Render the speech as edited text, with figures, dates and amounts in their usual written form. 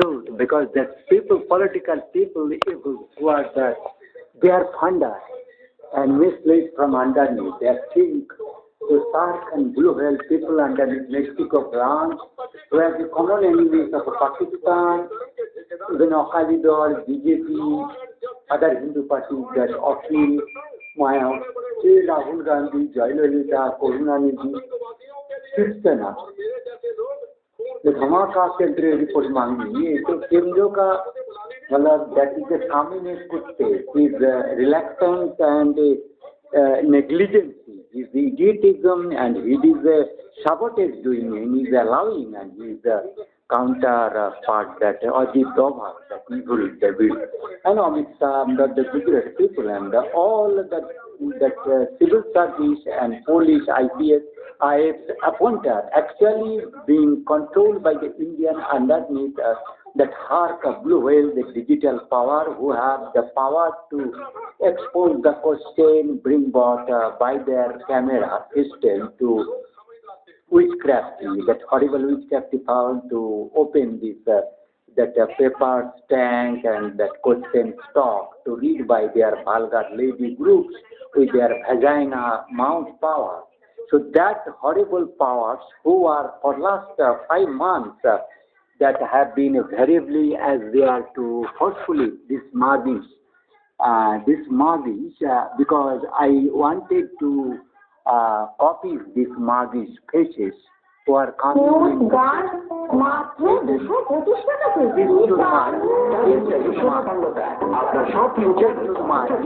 truth, because the people, political people, who are they are funded and misled from underneath. They think the SARC and Blue Whale people underneath Mexico branch, who are the common enemies of Pakistan, even Akali Dal, BJP, other Hindu parties that Akhil, Maya, Rahul Gandhi, Jayalalitha, Karunanidhi, Krishna. The धमाका केंद्रीय report मांगी है तो केंद्रों का मतलब that is a communist could say is reluctance and negligence, is the idiotism, and he is a sabotage doing, and he is allowing, and he is the counterpart that Ajit Dover, that evil devil, and Amit Shah, the biggest people, and all that civil service and police, IPS, IFS appointed actually being controlled by the Indian underneath that HARC, Blue Whale, the digital power, who have the power to expose the question, bring about by their camera system to witchcraft, that horrible witchcraft found to open this that paper stank and that question stock to read by their vulgar lady groups with their vagina mount power. So that horrible powers who are for last 5 months that have been variably as they are to forcefully this Magis, because I wanted to copy these Magis faces who are coming.